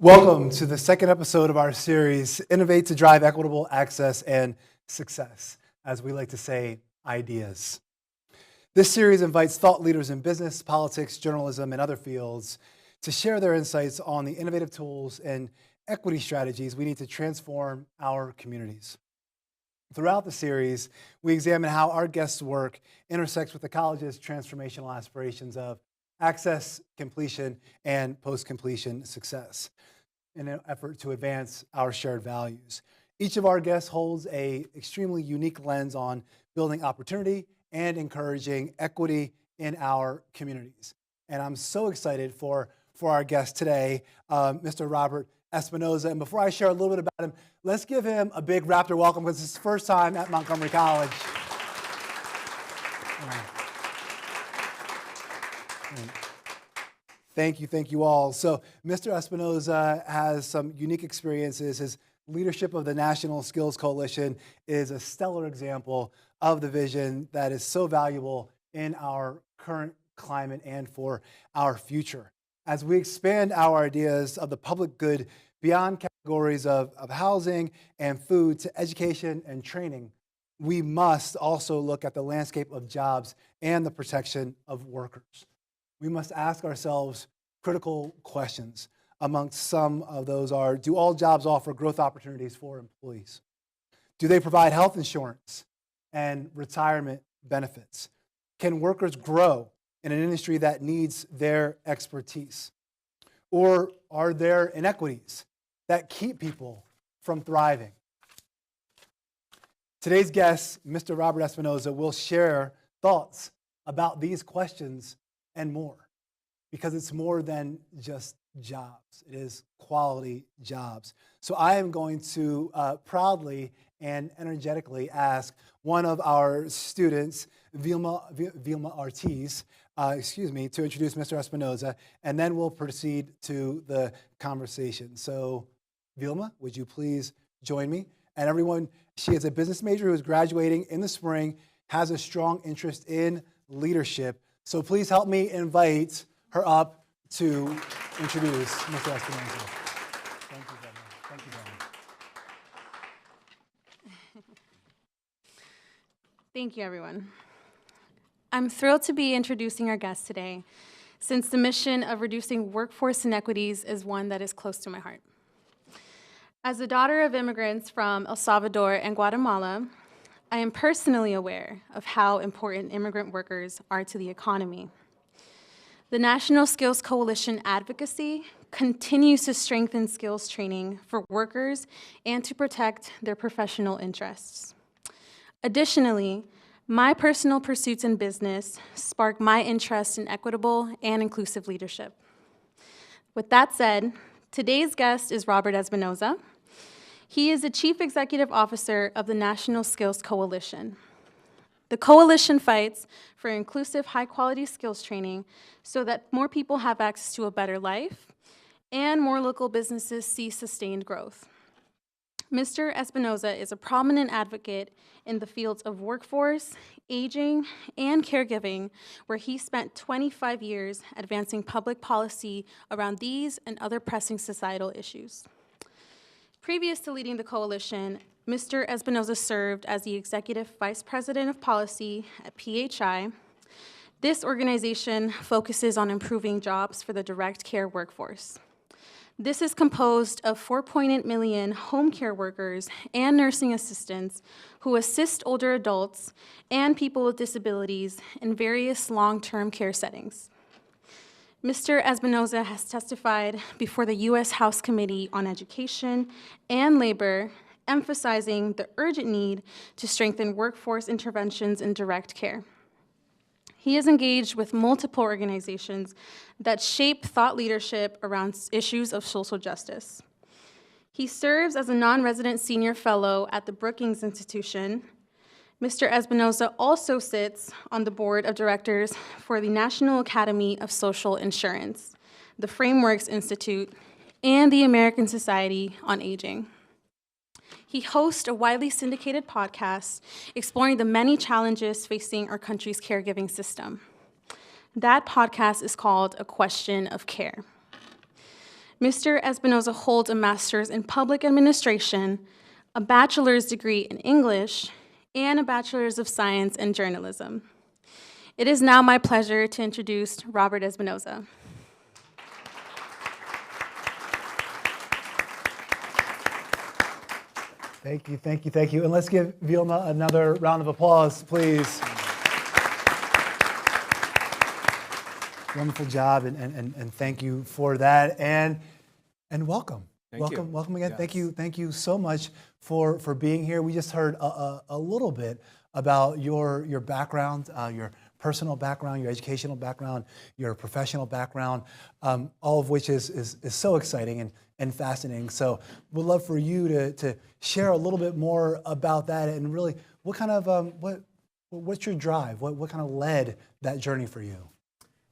Welcome to the second episode of our series, Innovate to Drive Equitable Access and Success, as we like to say, ideas. This series invites thought leaders in business, politics, journalism, and other fields to share their insights on the innovative tools and equity strategies we need to transform our communities. Throughout the series, we examine how our guests' work intersects with the college's transformational aspirations of access, completion, and post-completion success in an effort to advance our shared values. Each of our guests holds an extremely unique lens on building opportunity and encouraging equity in our communities. And I'm so excited for our guest today, Mr. Robert Espinoza. And before I share a little bit about him, let's give him a big Raptor welcome because it's his first time at Montgomery College. Thank you all. So Mr. Espinoza has some unique experiences. His leadership of the National Skills Coalition is a stellar example of the vision that is so valuable in our current climate and for our future. As we expand our ideas of the public good beyond categories of housing and food to education and training, we must also look at the landscape of jobs and the protection of workers. We must ask ourselves critical questions. Amongst some of those are, do all jobs offer growth opportunities for employees? Do they provide health insurance and retirement benefits? Can workers grow in an industry that needs their expertise? Or are there inequities that keep people from thriving? Today's guest, Mr. Robert Espinoza, will share thoughts about these questions and more, because it's more than just jobs. It is quality jobs. So I am going to proudly and energetically ask one of our students, Vilma Ortiz, to introduce Mr. Espinoza, and then we'll proceed to the conversation. So Vilma, would you please join me? And everyone, she is a business major who is graduating in the spring, has a strong interest in leadership. So please help me invite her up to introduce Mr. Espinoza. Thank you, Vilma. Thank you, Vilma. Thank you, everyone. I'm thrilled to be introducing our guest today, since the mission of reducing workforce inequities is one that is close to my heart. As a daughter of immigrants from El Salvador and Guatemala, I am personally aware of how important immigrant workers are to the economy. The National Skills Coalition advocacy continues to strengthen skills training for workers and to protect their professional interests. Additionally, my personal pursuits in business spark my interest in equitable and inclusive leadership. With that said, today's guest is Robert Espinoza. He is the Chief Executive Officer of the National Skills Coalition. The coalition fights for inclusive, high-quality skills training so that more people have access to a better life and more local businesses see sustained growth. Mr. Espinoza is a prominent advocate in the fields of workforce, aging, and caregiving, where he spent 25 years advancing public policy around these and other pressing societal issues. Previous to leading the coalition, Mr. Espinoza served as the Executive Vice President of Policy at PHI. This organization focuses on improving jobs for the direct care workforce. This is composed of 4.8 million home care workers and nursing assistants who assist older adults and people with disabilities in various long-term care settings. Mr. Espinoza has testified before the U.S. House Committee on Education and Labor, emphasizing the urgent need to strengthen workforce interventions in direct care. He is engaged with multiple organizations that shape thought leadership around issues of social justice. He serves as a non-resident senior fellow at the Brookings Institution. Mr. Espinoza also sits on the board of directors for the National Academy of Social Insurance, the Frameworks Institute, and the American Society on Aging. He hosts a widely syndicated podcast exploring the many challenges facing our country's caregiving system. That podcast is called A Question of Care. Mr. Espinoza holds a master's in public administration, a bachelor's degree in English, and a bachelor's of science in journalism. It is now my pleasure to introduce Robert Espinoza. Thank you, thank you, thank you. And let's give Vilma another round of applause, please. Wonderful job, and thank you for that. And welcome. Welcome again. Yes. Thank you so much for being here. We just heard a little bit about your background, your personal background, your educational background, your professional background, all of which is so exciting and fascinating. So we'd love for you to share a little bit more about that, and really what kind of what's your drive? What kind of led that journey for you?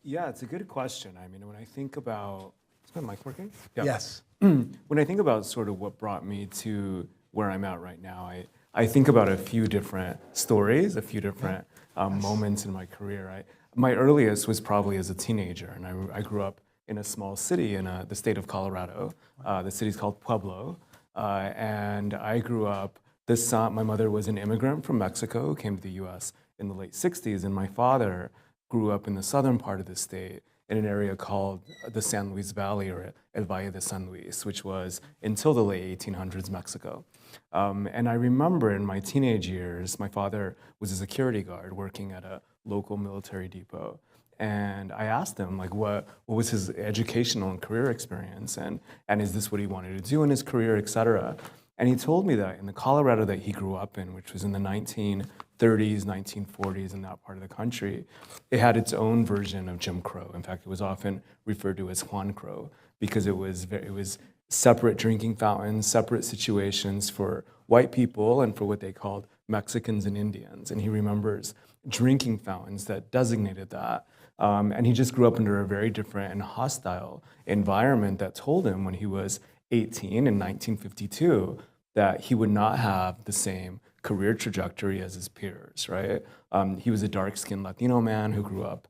Yeah, it's a good question. I mean, when I think about, is my mic working? Yeah. Yes. When I think about sort of what brought me to where I'm at right now, I think about a few different stories, a few different moments in my career. My earliest was probably as a teenager, and I grew up in a small city in the state of Colorado. The city's called Pueblo, and I grew up. My mother was an immigrant from Mexico who came to the U.S. in the late '60s, and my father grew up in the southern part of the state in an area called the San Luis Valley, or El Valle de San Luis, which was until the late 1800s Mexico. And I remember in my teenage years, my father was a security guard working at a local military depot. And I asked him, like, what was his educational and career experience, and is this what he wanted to do in his career, et cetera. And he told me that in the Colorado that he grew up in, which was in the 1930s, 1940s, in that part of the country, it had its own version of Jim Crow. In fact, it was often referred to as Juan Crow, because it was separate drinking fountains, separate situations for white people and for what they called Mexicans and Indians. And he remembers drinking fountains that designated that. And he just grew up under a very different and hostile environment that told him when he was 18 in 1952 that he would not have the same career trajectory as his peers, right? He was a dark-skinned Latino man who grew up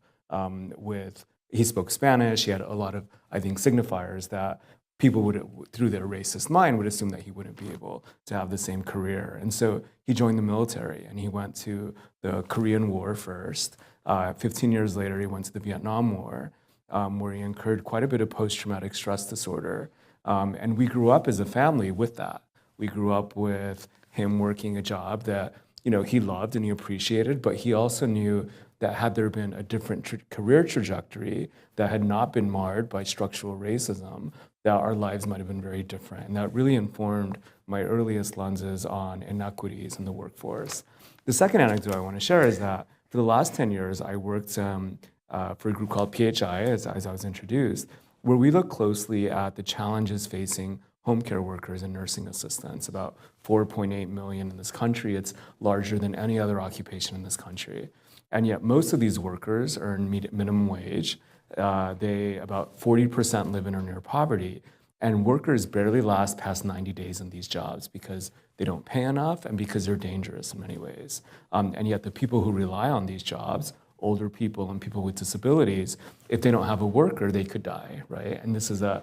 he spoke Spanish. He had a lot of, I think, signifiers that people would, through their racist mind, would assume that he wouldn't be able to have the same career. And so he joined the military, and he went to the Korean War first. 15 years later, he went to the Vietnam War, where he incurred quite a bit of post-traumatic stress disorder. And we grew up as a family with that. We grew up with him working a job that he loved and he appreciated, but he also knew that had there been a different career trajectory that had not been marred by structural racism, that our lives might have been very different. And that really informed my earliest lenses on inequities in the workforce. The second anecdote I want to share is that for the last 10 years, I worked for a group called PHI, as I was introduced, where we look closely at the challenges facing home care workers and nursing assistants, about 4.8 million in this country. It's larger than any other occupation in this country. And yet most of these workers earn minimum wage. About 40% live in or near poverty. And workers barely last past 90 days in these jobs because they don't pay enough and because they're dangerous in many ways. And yet the people who rely on these jobs, older people and people with disabilities, if they don't have a worker, they could die, right? And this is a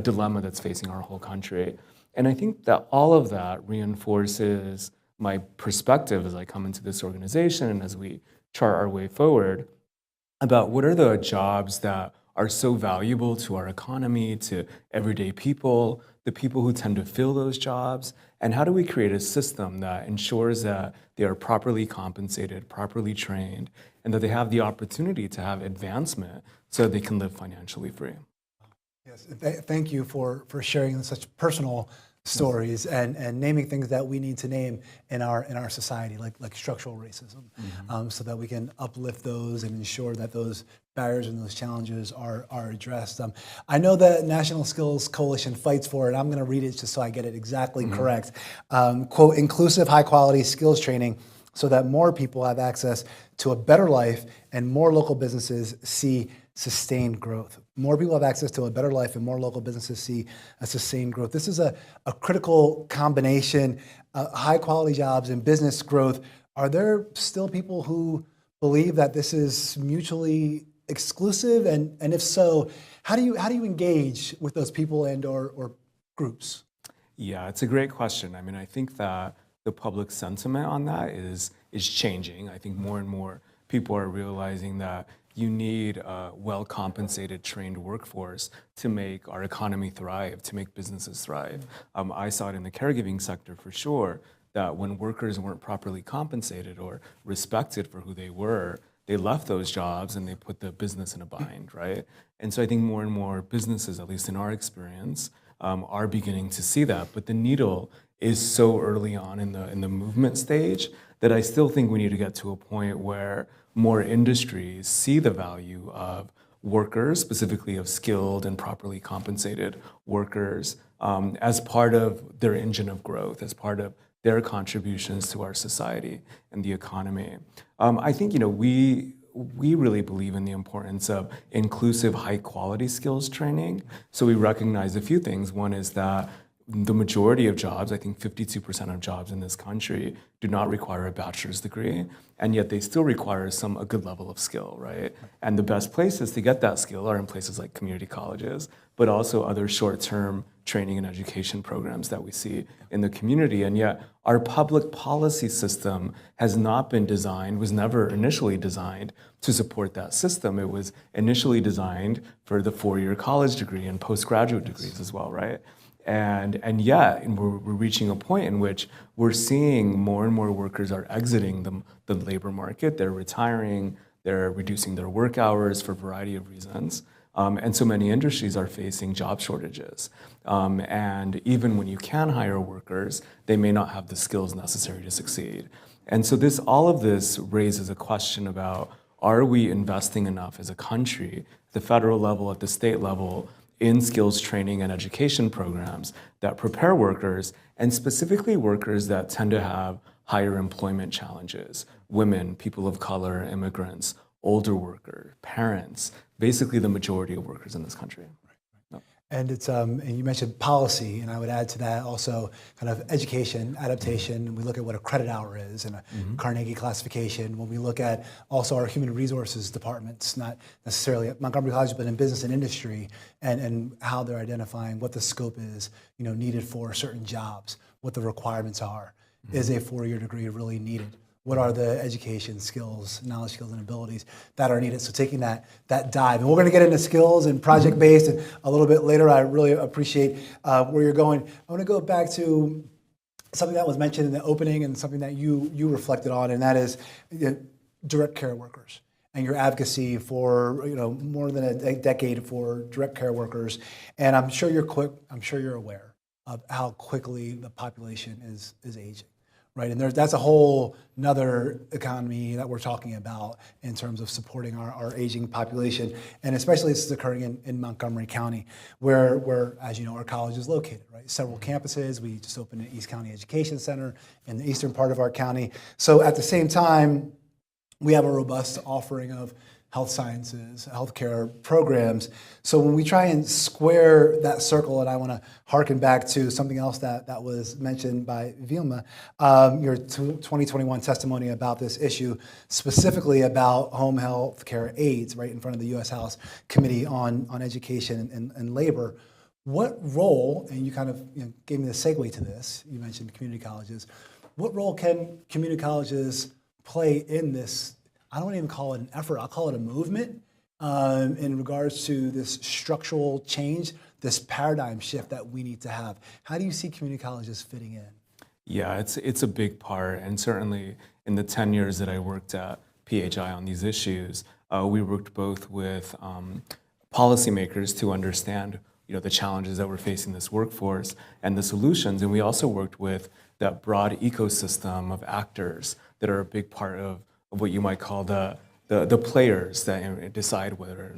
dilemma that's facing our whole country. And I think that all of that reinforces my perspective as I come into this organization and as we chart our way forward about what are the jobs that are so valuable to our economy, to everyday people, the people who tend to fill those jobs, and how do we create a system that ensures that they are properly compensated, properly trained, and that they have the opportunity to have advancement so they can live financially free. Yes, thank you for sharing such personal stories and naming things that we need to name in our society, like structural racism, so that we can uplift those and ensure that those barriers and those challenges are addressed. I know that National Skills Coalition fights for it. I'm going to read it just so I get it exactly correct. Quote, inclusive, high-quality skills training so that more people have access to a better life and more local businesses see sustained growth. More people have access to a better life and more local businesses see a sustained growth. This is a critical combination, high quality jobs and business growth. Are there still people who believe that this is mutually exclusive? And if so, how do you engage with those people and or groups? Yeah, it's a great question. I mean, I think that the public sentiment on that is changing. I think more and more people are realizing that you need a well-compensated, trained workforce to make our economy thrive, to make businesses thrive. I saw it in the caregiving sector for sure, that when workers weren't properly compensated or respected for who they were, they left those jobs and they put the business in a bind, right? And so I think more and more businesses, at least in our experience, are beginning to see that. But the needle is so early on in the movement stage that I still think we need to get to a point where more industries see the value of workers, specifically of skilled and properly compensated workers, as part of their engine of growth, as part of their contributions to our society and the economy. I think we really believe in the importance of inclusive, high-quality skills training. So we recognize a few things. One is that the majority of jobs, I think 52% of jobs in this country, do not require a bachelor's degree, and yet they still require a good level of skill, right? And the best places to get that skill are in places like community colleges, but also other short-term training and education programs that we see in the community. And yet our public policy system has not been designed, was never initially designed to support that system. It was initially designed for the four-year college degree and postgraduate degrees as well, right? And yet we're reaching a point in which we're seeing more and more workers are exiting the labor market. They're retiring, they're reducing their work hours for a variety of reasons. And so many industries are facing job shortages. And even when you can hire workers, they may not have the skills necessary to succeed. And so all of this raises a question about, are we investing enough as a country, at the federal level, at the state level, in skills training and education programs that prepare workers, and specifically workers that tend to have higher employment challenges: women, people of color, immigrants, older workers, parents, basically the majority of workers in this country. And it's and you mentioned policy, and I would add to that also kind of education, adaptation. And we look at what a credit hour is and a Carnegie classification. When we look at also our human resources departments, not necessarily at Montgomery College, but in business and industry, and how they're identifying what the scope is, needed for certain jobs, what the requirements are. Is a four-year degree really needed? What are the education skills, knowledge, skills, and abilities that are needed? So taking that dive. And we're going to get into skills and project-based and a little bit later. I really appreciate where you're going. I want to go back to something that was mentioned in the opening and something that you reflected on, and that is direct care workers and your advocacy for more than a decade for direct care workers. And I'm sure you're aware of how quickly the population is aging. Right, and that's a whole another economy that we're talking about in terms of supporting our aging population, and especially this is occurring in Montgomery County, where, as you know, our college is located. Right, several campuses. We just opened an East County Education Center in the eastern part of our county. So at the same time, we have a robust offering of health sciences, healthcare programs. So when we try and square that circle, and I want to harken back to something else that was mentioned by Vilma, your 2021 testimony about this issue, specifically about home health care aides, right in front of the U.S. House Committee on Education and Labor. What role, and you kind of gave me the segue to this, you mentioned community colleges, what role can community colleges play in this? I don't even call it an effort, I'll call it a movement in regards to this structural change, this paradigm shift that we need to have. How do you see community colleges fitting in? Yeah, it's a big part, and certainly in the 10 years that I worked at PHI on these issues, we worked both with policymakers to understand the challenges that we're facing this workforce and the solutions, and we also worked with that broad ecosystem of actors that are a big part of what you might call the players that decide whether,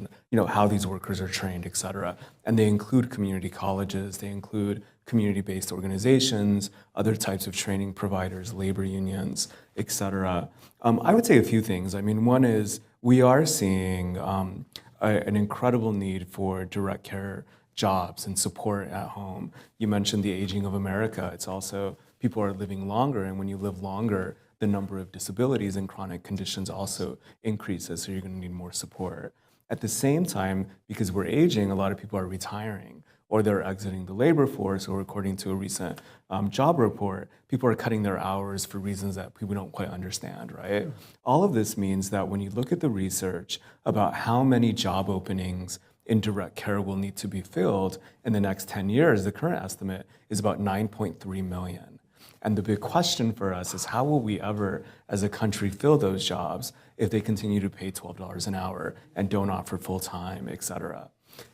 how these workers are trained, et cetera. And they include community colleges, they include community-based organizations, other types of training providers, labor unions, et cetera. I would say a few things. I mean, one is we are seeing an incredible need for direct care jobs and support at home. You mentioned the aging of America. It's also people are living longer, and when you live longer, the number of disabilities and chronic conditions also increases, so you're going to need more support. At the same time, because we're aging, a lot of people are retiring or they're exiting the labor force, or according to a recent job report, people are cutting their hours for reasons that people don't quite understand, right? All of this means that when you look at the research about how many job openings in direct care will need to be filled in the next 10 years, the current estimate is about 9.3 million. And the big question for us is, how will we ever, as a country, fill those jobs if they continue to pay $12 an hour and don't offer full-time, et cetera?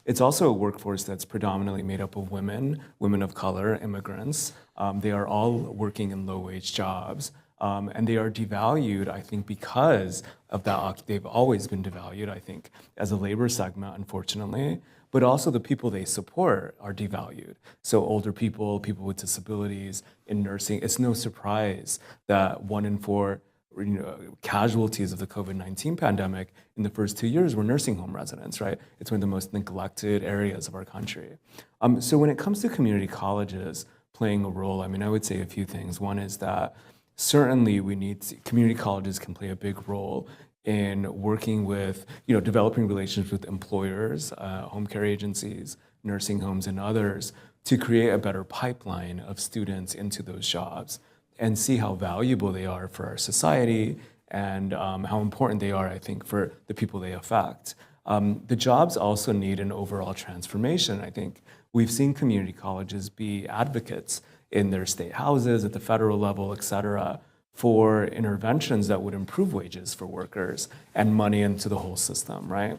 It's also a workforce that's predominantly made up of women, women of color, immigrants. They are all working in low-wage jobs. And they are devalued, I think, because of that. They've always been devalued, I think, as a labor segment, unfortunately. But also the people they support are devalued. So older people, people with disabilities, in nursing. It's no surprise that 1 in 4 casualties of the COVID-19 pandemic in the first 2 years were nursing home residents, right? It's one of the most neglected areas of our country. So when it comes to community colleges playing a role, I mean, I would say a few things. One is that certainly community colleges can play a big role in working with, developing relationships with employers, home care agencies, nursing homes, and others to create a better pipeline of students into those jobs and see how valuable they are for our society and how important they are, I think, for the people they affect. The jobs also need an overall transformation. I think we've seen community colleges be advocates in their state houses, at the federal level, et cetera, for interventions that would improve wages for workers and money into the whole system, right?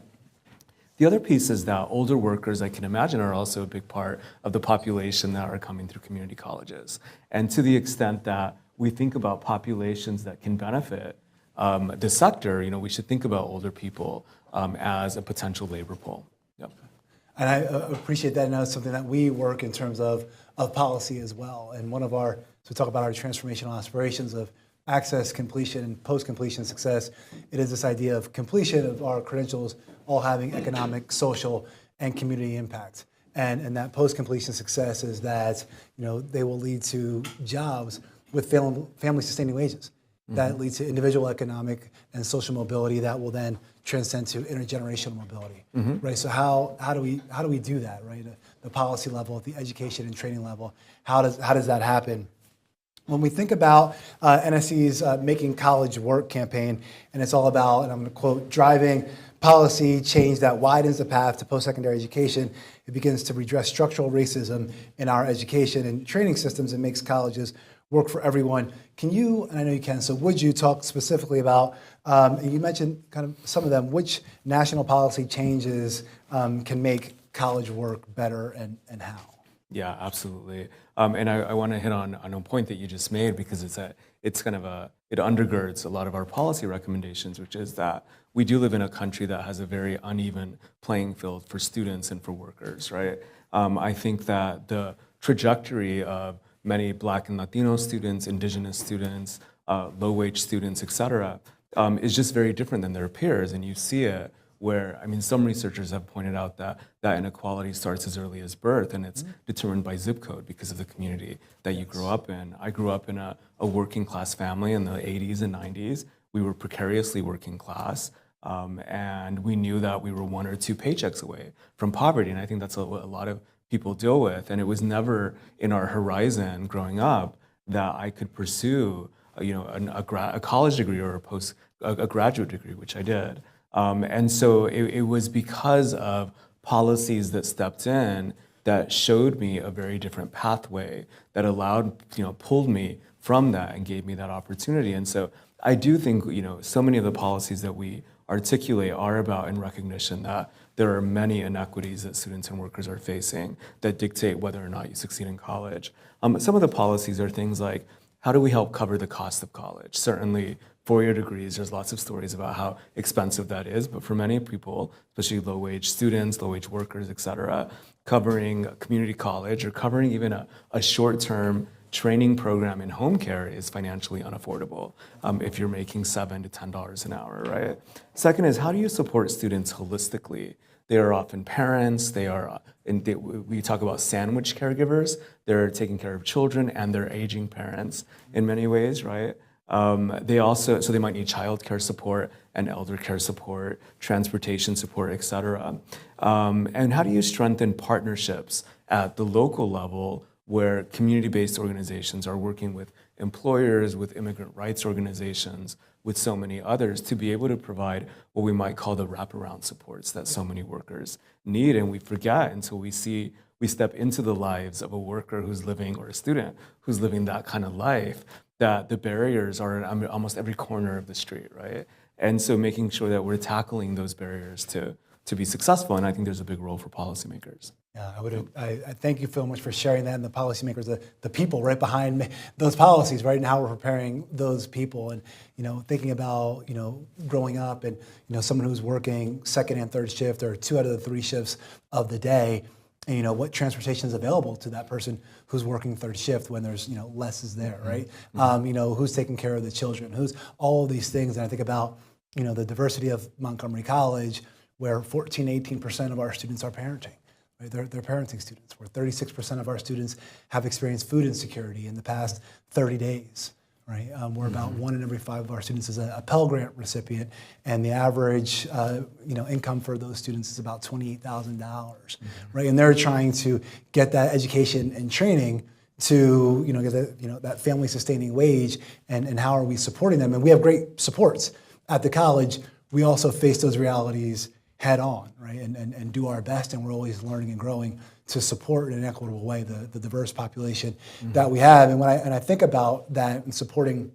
The other piece is that older workers, I can imagine, are also a big part of the population that are coming through community colleges. And to the extent that we think about populations that can benefit the sector, we should think about older people as a potential labor pool. Yep. And I appreciate that. And that's something that we work in terms of policy as well. And one of our, so we talk about our transformational aspirations of access, completion, and post-completion success. It is this idea of completion of our credentials all having economic, social, and community impact. And that post-completion success is that, they will lead to jobs with family-sustaining wages. That leads to individual economic and social mobility that will then transcend to intergenerational mobility, right? So how do we do that, right? The policy level, at the education and training level, how does that happen? When we think about NSC's Making College Work campaign, and it's all about, and I'm going to quote, driving policy change that widens the path to post-secondary education. It begins to redress structural racism in our education and training systems and makes colleges work for everyone. Can you, and I know you can, so would you talk specifically about, you mentioned kind of some of them, which national policy changes can make college work better and how? Yeah, absolutely. And I want to hit on a point that you just made, because it undergirds a lot of our policy recommendations, which is that we do live in a country that has a very uneven playing field for students and for workers, right? I think that the trajectory of many Black and Latino students, Indigenous students, low-wage students, et cetera, is just very different than their peers. And you see it where, some researchers have pointed out that inequality starts as early as birth, and it's determined by zip code because of the community that you grow up in. I grew up in a working class family in the 80s and 90s. We were precariously working class, and we knew that we were 1 or 2 paychecks away from poverty, and I think that's what a lot of people deal with. And it was never in our horizon growing up that I could pursue a college degree or a graduate degree, which I did. And so it was because of policies that stepped in that showed me a very different pathway that pulled me from that and gave me that opportunity. And so I do think, so many of the policies that we articulate are about in recognition that there are many inequities that students and workers are facing that dictate whether or not you succeed in college. Some of the policies are things like, how do we help cover the cost of college? Certainly, 4-year degrees, there's lots of stories about how expensive that is, but for many people, especially low-wage students, low-wage workers, et cetera, covering community college or covering even a short-term training program in home care is financially unaffordable if you're making $7 to $10 an hour, right? Second is, how do you support students holistically? They are often parents, we talk about sandwich caregivers. They're taking care of children and their aging parents in many ways, right? So they might need childcare support and elder care support, transportation support, et cetera. And how do you strengthen partnerships at the local level where community-based organizations are working with employers, with immigrant rights organizations, with so many others to be able to provide what we might call the wraparound supports that so many workers need, and we forget until we step into the lives of a worker who's living, or a student who's living that kind of life, that the barriers are in almost every corner of the street, right? And so making sure that we're tackling those barriers to be successful, and I think there's a big role for policymakers. Yeah, I thank you so much for sharing that, and the policymakers, the people right behind those policies, right, and how we're preparing those people, and thinking about growing up, and someone who's working second and third shift, or 2 out of the 3 shifts of the day, and what transportation is available to that person who's working third shift when there's less is there, right? Who's taking care of the children, who's all of these things, and I think about the diversity of Montgomery College, where 18% of our students are parenting. Right? They're parenting students, where 36% of our students have experienced food insecurity in the past 30 days. Right? We're about 1 in every 5 of our students is a Pell Grant recipient, and the average income for those students is about $28,000. Right? And they're trying to get that education and training to get that family sustaining wage, and how are we supporting them? And we have great supports at the college. We also face those realities head on, right, and do our best, and we're always learning and growing to support in an equitable way the diverse population that we have. And when I think about that and supporting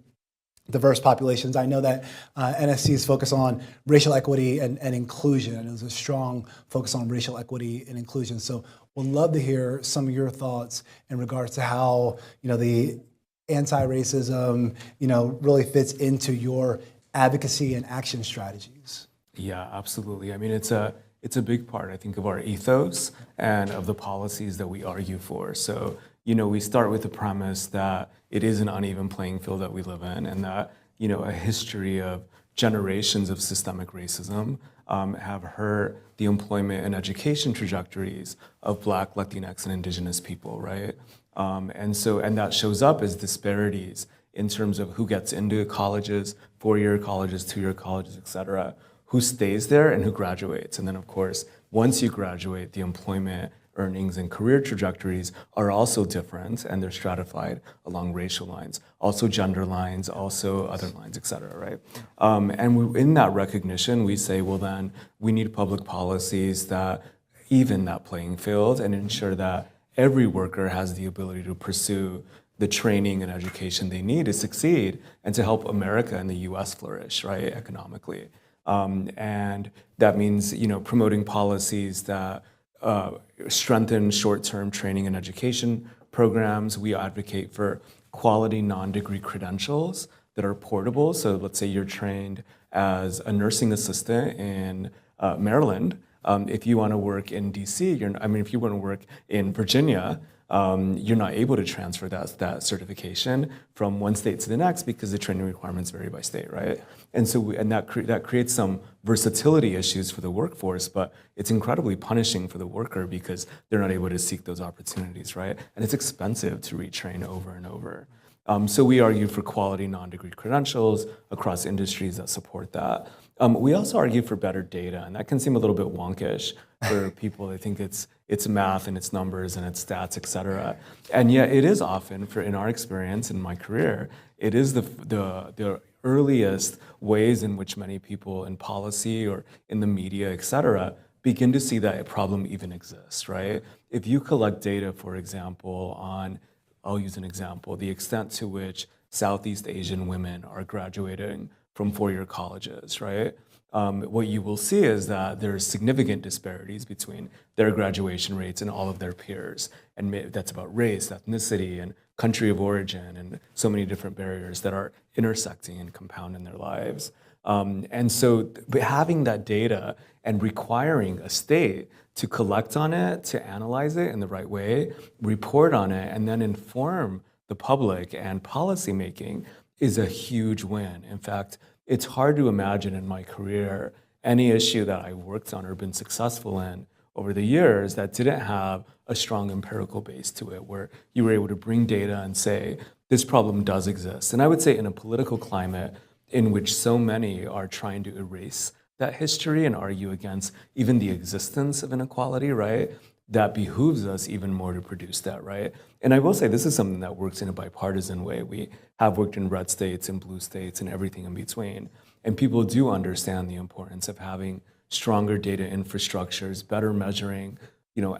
diverse populations, I know that NSC is focused on racial equity and inclusion, and there's a strong focus on racial equity and inclusion. So we'd love to hear some of your thoughts in regards to how the anti-racism really fits into your advocacy and action strategies. Yeah, absolutely. I mean, it's a big part, I think, of our ethos and of the policies that we argue for. So, we start with the premise that it is an uneven playing field that we live in, and that, a history of generations of systemic racism have hurt the employment and education trajectories of Black, Latinx, and Indigenous people, right? And that shows up as disparities in terms of who gets into colleges, 4-year colleges, 2-year colleges, et cetera, who stays there and who graduates. And then, of course, once you graduate, the employment, earnings, and career trajectories are also different, and they're stratified along racial lines, also gender lines, also other lines, et cetera, right? In that recognition, we say, well, then we need public policies that even that playing field and ensure that every worker has the ability to pursue the training and education they need to succeed and to help America and the US flourish, right, economically. And that means, promoting policies that strengthen short-term training and education programs. We advocate for quality non-degree credentials that are portable. So let's say you're trained as a nursing assistant in Maryland. If you want to work in DC, if you want to work in Virginia, you're not able to transfer that certification from one state to the next because the training requirements vary by state, right? And so that creates some versatility issues for the workforce, but it's incredibly punishing for the worker because they're not able to seek those opportunities, right? And it's expensive to retrain over and over. So we argue for quality non-degree credentials across industries that support that. We also argue for better data, and that can seem a little bit wonkish for people. They think it's math and it's numbers and it's stats, et cetera. And yet it is often, in our experience in my career, it is the earliest ways in which many people in policy or in the media, et cetera, begin to see that a problem even exists, right? If you collect data, for example, I'll use an example, the extent to which Southeast Asian women are graduating from 4-year colleges, right? What you will see is that there's significant disparities between their graduation rates and all of their peers. And that's about race, ethnicity, and country of origin, and so many different barriers that are intersecting and compounding their lives. And so having that data and requiring a state to collect on it, to analyze it in the right way, report on it, and then inform the public and policymaking is a huge win. In fact, it's hard to imagine in my career any issue that I worked on or been successful in over the years that didn't have a strong empirical base to it, where you were able to bring data and say, this problem does exist. And I would say in a political climate in which so many are trying to erase that history and argue against even the existence of inequality, right? That behooves us even more to produce that, right? And I will say this is something that works in a bipartisan way. We have worked in red states and blue states and everything in between. And people do understand the importance of having stronger data infrastructures, better measuring,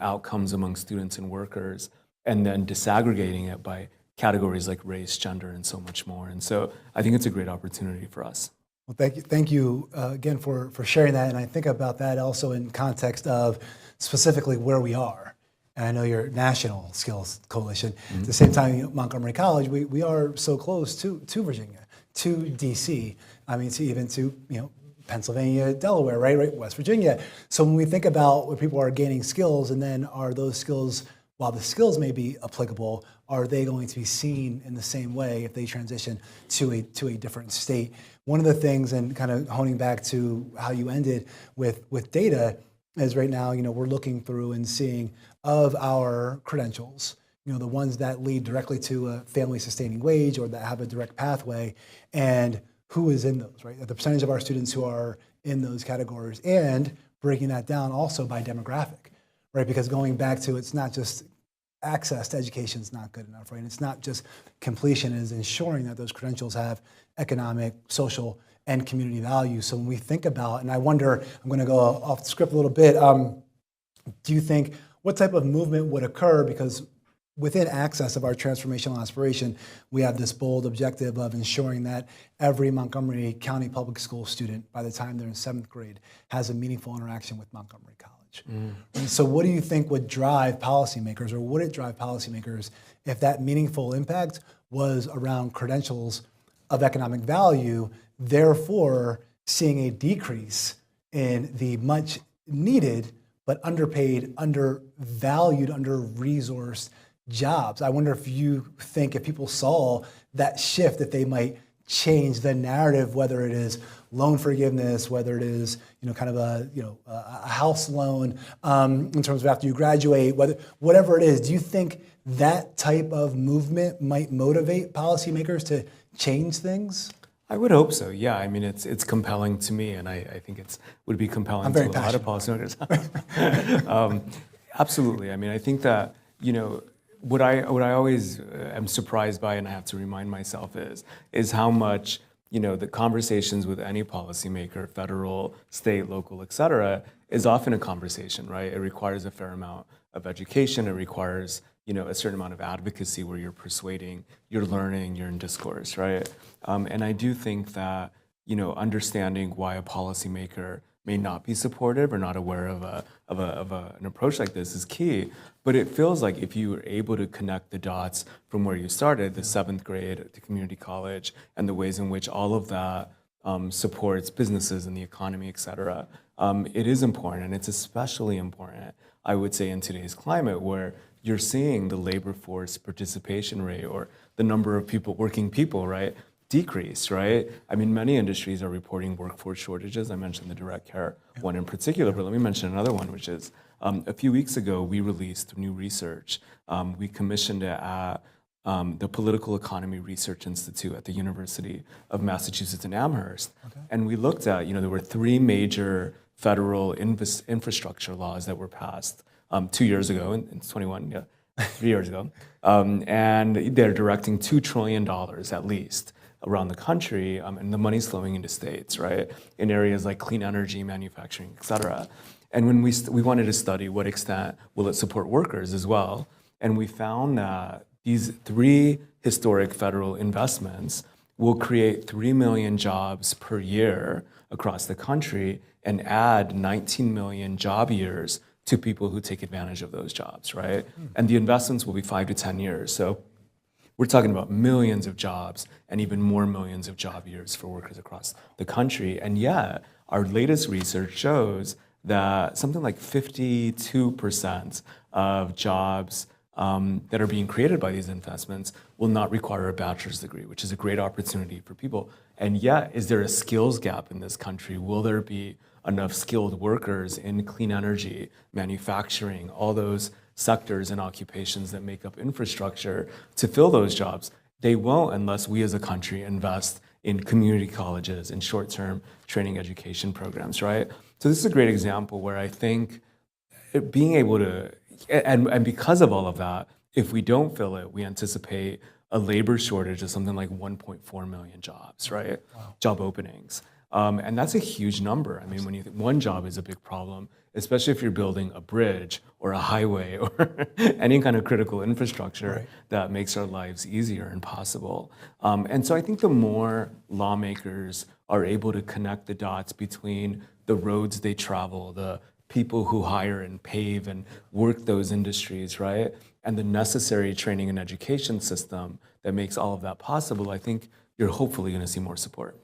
outcomes among students and workers, and then disaggregating it by categories like race, gender, and so much more. And so I think it's a great opportunity for us. Well, thank you again for sharing that. And I think about that also in context of specifically where we are. And I know you're National Skills Coalition. At the same time, Montgomery College, we are so close to Virginia, to DC. I mean, to Pennsylvania, Delaware, right, West Virginia. So when we think about where people are gaining skills, and then are those skills, while the skills may be applicable, are they going to be seen in the same way if they transition to a different state? One of the things, and kind of honing back to how you ended with data, is right now, we're looking through and seeing of our credentials, the ones that lead directly to a family sustaining wage or that have a direct pathway, and who is in those, right? The percentage of our students who are in those categories, and breaking that down also by demographic, right? Because going back to, it's not just access to education is not good enough, right? It's not just completion, it is ensuring that those credentials have economic, social, and community value. So when we think about, and I wonder, I'm going to go off the script a little bit, do you think, what type of movement would occur? Because within access of our transformational aspiration, we have this bold objective of ensuring that every Montgomery County Public School student, by the time they're in 7th grade, has a meaningful interaction with Montgomery College. And so what do you think would drive policymakers, or would it drive policymakers if that meaningful impact was around credentials of economic value, therefore seeing a decrease in the much needed but underpaid, undervalued, under-resourced jobs? I wonder if you think if people saw that shift, that they might change the narrative, whether it is loan forgiveness, whether it is kind of a house loan in terms of after you graduate, whatever it is. Do you think that type of movement might motivate policymakers to change things? I would hope so. Yeah, I mean, it's compelling to me, and I think would be compelling to a lot of policymakers. Absolutely. I mean, I think that what I always am surprised by, and I have to remind myself is how much the conversations with any policymaker, federal, state, local, et cetera, is often a conversation, right? It requires a fair amount of education. It requires a certain amount of advocacy where you're persuading, you're learning, you're in discourse, right? And I do think that understanding why a policymaker may not be supportive or not aware of an approach like this is key. But it feels like if you were able to connect the dots from where you started, the 7th grade to community college, and the ways in which all of that supports businesses and the economy, et cetera, it is important. And it's especially important, I would say, in today's climate where you're seeing the labor force participation rate, or the number of working people, right, decrease, right? I mean, many industries are reporting workforce shortages. I mentioned the direct care one in particular, but let me mention another one, which is a few weeks ago, we released new research. We commissioned it at the Political Economy Research Institute at the University of Massachusetts in Amherst. Okay. And we looked at, there were 3 major federal infrastructure laws that were passed 2 years ago, in 21, 3 years ago. And they're directing $2 trillion at least around the country, and the money's flowing into states, right? In areas like clean energy, manufacturing, et cetera. And when we wanted to study what extent will it support workers as well, and we found that these 3 historic federal investments will create 3 million jobs per year across the country and add 19 million job years to people who take advantage of those jobs, right? And the investments will be 5 to 10 years. So we're talking about millions of jobs and even more millions of job years for workers across the country. And yet, our latest research shows that something like 52% of jobs that are being created by these investments will not require a bachelor's degree, which is a great opportunity for people. And yet, is there a skills gap in this country? Will there be enough skilled workers in clean energy, manufacturing, all those sectors and occupations that make up infrastructure to fill those jobs? They won't unless we as a country invest in community colleges, in short-term training education programs, right? So this is a great example where I think being able to, and because of all of that, if we don't fill it, we anticipate a labor shortage of something like 1.4 million jobs, right? Wow. Job openings. And that's a huge number. I mean, when you think one job is a big problem, especially if you're building a bridge or a highway or any kind of critical infrastructure that makes our lives easier and possible. And so I think the more lawmakers are able to connect the dots between the roads they travel, the people who hire and pave and work those industries, right? And the necessary training and education system that makes all of that possible, I think you're hopefully going to see more support.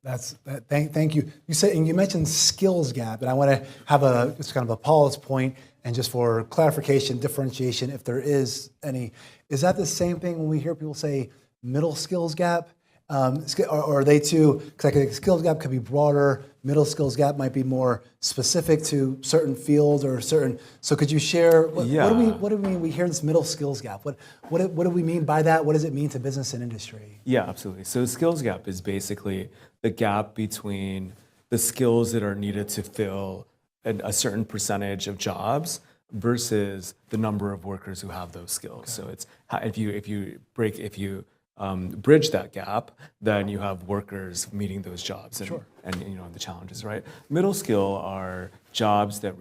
Thank you. You said, and you mentioned skills gap, and I want to have just kind of a pause point, and just for clarification, differentiation, if there is any, is that the same thing when we hear people say middle skills gap? Or are they too, because I think skills gap could be broader, middle skills gap might be more specific to certain fields or certain, so could you share, what do we mean, we hear this middle skills gap, what do we mean by that? What does it mean to business and industry? Yeah, absolutely. So skills gap is basically the gap between the skills that are needed to fill a certain percentage of jobs versus the number of workers who have those skills. Okay. So it's if you bridge that gap, then you have workers meeting those jobs and the challenges, right? Middle skill are jobs that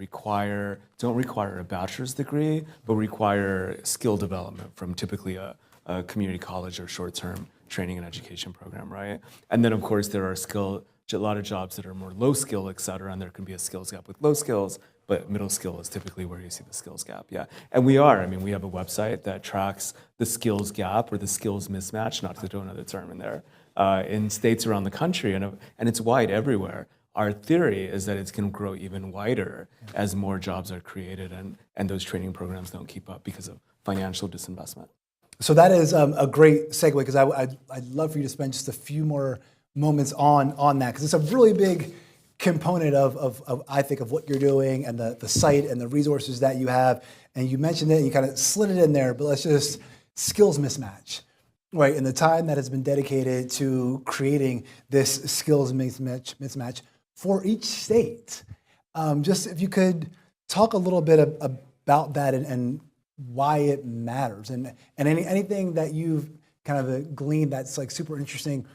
don't require a bachelor's degree, but require skill development from typically a community college or short-term training and education program, right? And then of course there are a lot of jobs that are more low skill, et cetera, and there can be a skills gap with low skills, but middle skill is typically where you see the skills gap, yeah. And we have a website that tracks the skills gap or the skills mismatch, not to throw another term in there, in states around the country, and it's wide everywhere. Our theory is that it's going to grow even wider as more jobs are created and those training programs don't keep up because of financial disinvestment. So that is a great segue, because I'd love for you to spend just a few more moments on that, because it's a really big component of I think of what you're doing and the site and the resources that you have. And you mentioned it, and you kind of slid it in there, but let's just skills mismatch, right? And the time that has been dedicated to creating this skills mismatch for each state. Just if you could talk a little bit about that and why it matters, and anything that you've kind of gleaned that's like super interesting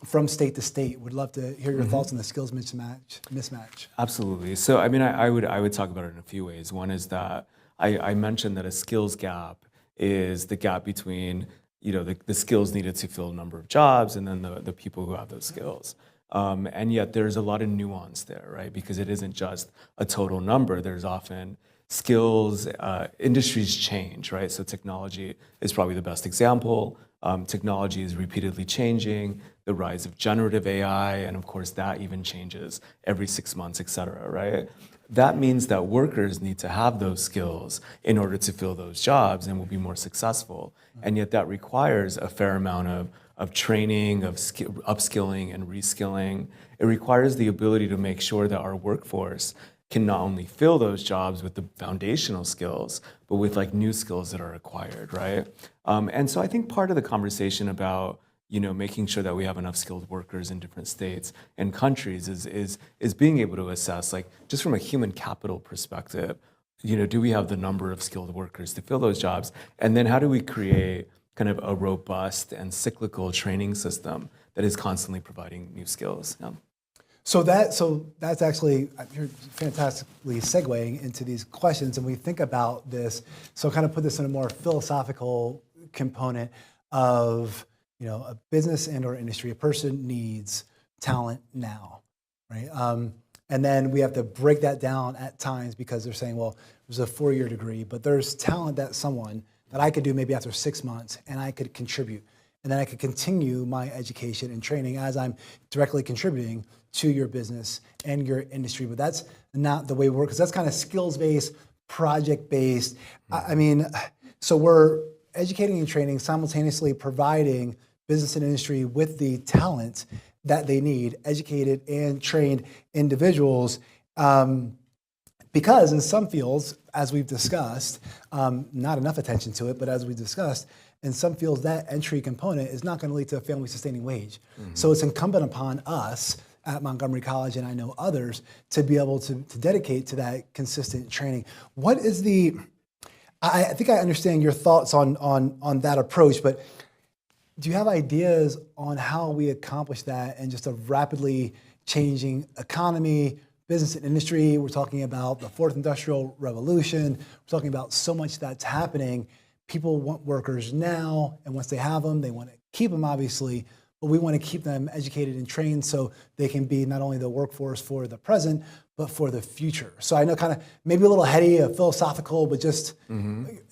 from state to state. Would love to hear your thoughts on the skills mismatch. Absolutely. So I mean, I would talk about it in a few ways. One is that I mentioned that a skills gap is the gap between the skills needed to fill a number of jobs and then the people who have those skills. And yet there's a lot of nuance there, right? Because it isn't just a total number. There's often skills, industries change, right? So technology is probably the best example. Technology is repeatedly changing, the rise of generative AI, and of course that even changes every 6 months, et cetera, right? That means that workers need to have those skills in order to fill those jobs and will be more successful. And yet that requires a fair amount of training, of upskilling and reskilling. It requires the ability to make sure that our workforce can not only fill those jobs with the foundational skills, but with like new skills that are acquired, right? And so I think part of the conversation about making sure that we have enough skilled workers in different states and countries is being able to assess, like, just from a human capital perspective, do we have the number of skilled workers to fill those jobs? And then how do we create kind of a robust and cyclical training system that is constantly providing new skills? Yeah. So that's actually, you're fantastically segueing into these questions, and we think about this. So kind of put this in a more philosophical component of, a business and or industry. A person needs talent now, right? And then we have to break that down at times because they're saying, well, there's a 4-year degree, but there's talent that I could do maybe after 6 months, and I could contribute. And then I could continue my education and training as I'm directly contributing to your business and your industry. But that's not the way we work, because that's kind of skills-based, project-based. I mean, so we're educating and training, simultaneously providing business and industry with the talent that they need, educated and trained individuals. Because in some fields, as we've discussed, not enough attention to it, but as we discussed, in some fields that entry component is not going to lead to a family sustaining wage. So it's incumbent upon us at Montgomery College, and I know others, to be able to dedicate to that consistent training. What is I think I understand your thoughts on that approach, but do you have ideas on how we accomplish that in just a rapidly changing economy, business and industry? We're talking about the fourth industrial revolution. We're talking about so much that's happening. People want workers now, and once they have them, they want to keep them, obviously, but we want to keep them educated and trained so they can be not only the workforce for the present, but for the future. So I know kind of maybe a little heady, philosophical, but just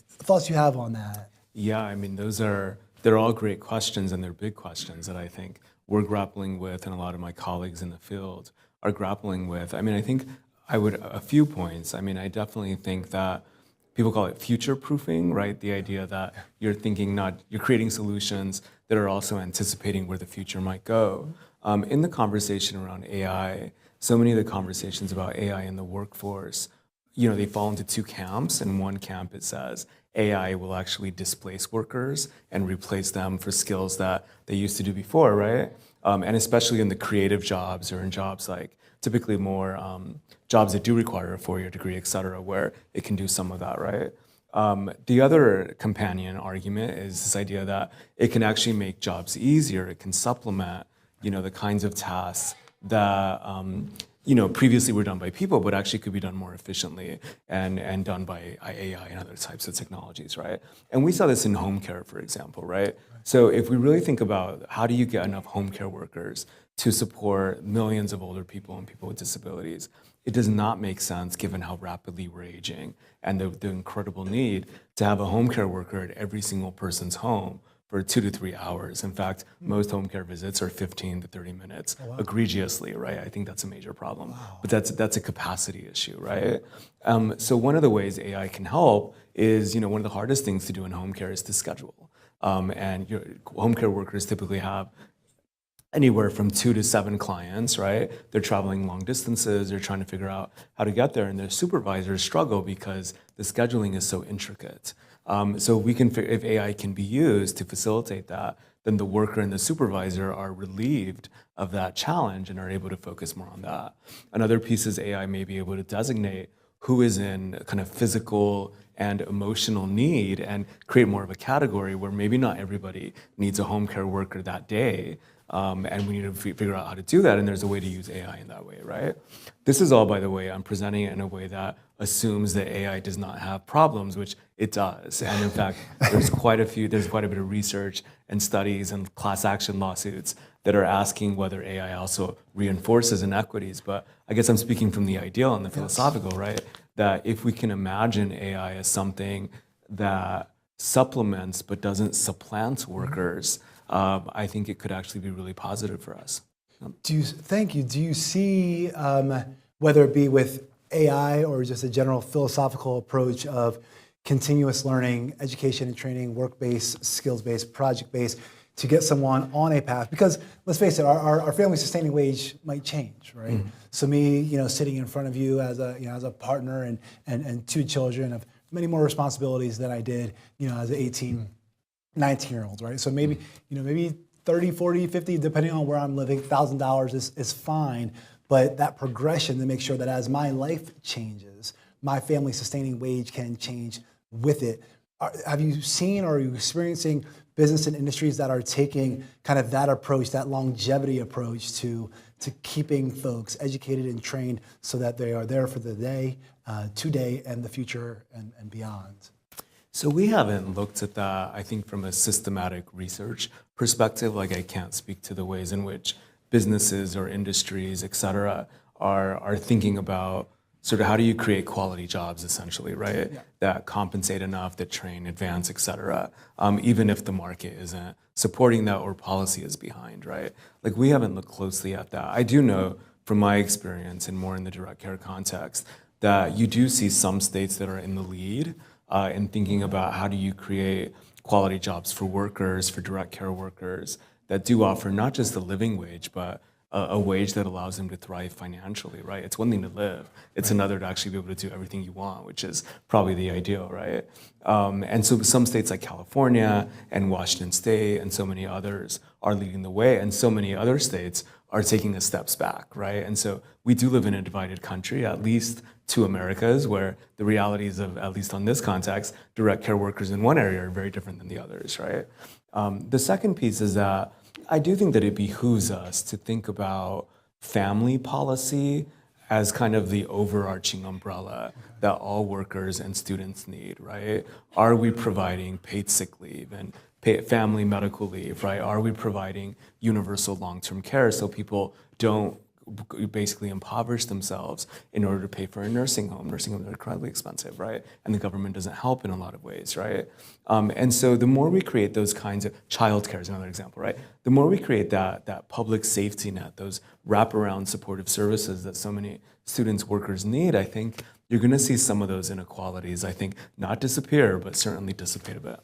thoughts you have on that. Yeah, I mean, they're all great questions, and they're big questions that I think we're grappling with, and a lot of my colleagues in the field are grappling with. I mean, I think a few points. I mean, I definitely think that people call it future-proofing, right? The idea that you're creating solutions that are also anticipating where the future might go. In the conversation around AI, so many of the conversations about AI in the workforce, they fall into two camps. In one camp, it says AI will actually displace workers and replace them for skills that they used to do before, right? And especially in the creative jobs or in jobs like typically more jobs that do require a four-year degree, et cetera, where it can do some of that, right? The other companion argument is this idea that it can actually make jobs easier. It can supplement, the kinds of tasks that previously were done by people, but actually could be done more efficiently and done by AI and other types of technologies, right? And we saw this in home care, for example, right? So if we really think about how do you get enough home care workers to support millions of older people and people with disabilities, it does not make sense given how rapidly we're aging and the incredible need to have a home care worker at every single person's home for 2 to 3 hours. In fact, most home care visits are 15 to 30 minutes, egregiously, right? I think that's a major problem. But that's a capacity issue, right? So one of the ways AI can help is, one of the hardest things to do in home care is to schedule. And your home care workers typically have anywhere from 2 to 7 clients, right? They're traveling long distances, they're trying to figure out how to get there, and their supervisors struggle because the scheduling is so intricate. So if AI can be used to facilitate that, then the worker and the supervisor are relieved of that challenge and are able to focus more on that. Another piece is AI may be able to designate who is in kind of physical and emotional need and create more of a category where maybe not everybody needs a home care worker that day. And we need to figure out how to do that, and there's a way to use AI in that way, right? This is all, by the way, I'm presenting it in a way that assumes that AI does not have problems, which it does. And in fact, there's quite a bit of research and studies and class action lawsuits that are asking whether AI also reinforces inequities. But I guess I'm speaking from the ideal and the philosophical, right? That if we can imagine AI as something that supplements but doesn't supplant workers, I think it could actually be really positive for us. Thank you. Do you see, whether it be with AI or just a general philosophical approach of continuous learning, education and training, work-based, skills-based, project-based, to get someone on a path? Because let's face it, our family sustaining wage might change, right? So me, sitting in front of you as a partner and 2 children of many more responsibilities than I did, as an 18, 19-year-old, right? So maybe 30, 40, 50, depending on where I'm living, $1,000 is fine. But that progression to make sure that as my life changes, my family sustaining wage can change with it. Have you seen or are you experiencing business and industries that are taking kind of that approach, that longevity approach to keeping folks educated and trained so that they are there for the day, today, and the future and beyond? So we haven't looked at that, I think, from a systematic research perspective. Like, I can't speak to the ways in which businesses or industries, et cetera, are thinking about sort of how do you create quality jobs, essentially, right? Yeah. That compensate enough, that train, advance, et cetera, even if the market isn't supporting that or policy is behind, right? Like, we haven't looked closely at that. I do know from my experience and more in the direct care context that you do see some states that are in the lead in thinking about how do you create quality jobs for workers, for direct care workers that do offer not just the living wage, but a wage that allows them to thrive financially, right? It's one thing to live. It's another to actually be able to do everything you want, which is probably the ideal, right? And so some states like California and Washington State and so many others are leading the way, and so many other states are taking the steps back, right? And so we do live in a divided country, at least two Americas, where the realities of, at least on this context, direct care workers in one area are very different than the others, right? The second piece is that I do think that it behooves us to think about family policy as kind of the overarching umbrella that all workers and students need, right? Are we providing paid sick leave and family medical leave, right? Are we providing universal long-term care so people don't basically impoverish themselves in order to pay for a nursing home? Nursing homes are incredibly expensive, right? And the government doesn't help in a lot of ways, right? And so the more we create those kinds of, childcare is another example, right? The more we create that public safety net, those wraparound supportive services that so many students, workers need, I think you're gonna see some of those inequalities, I think, not disappear, but certainly dissipate a bit.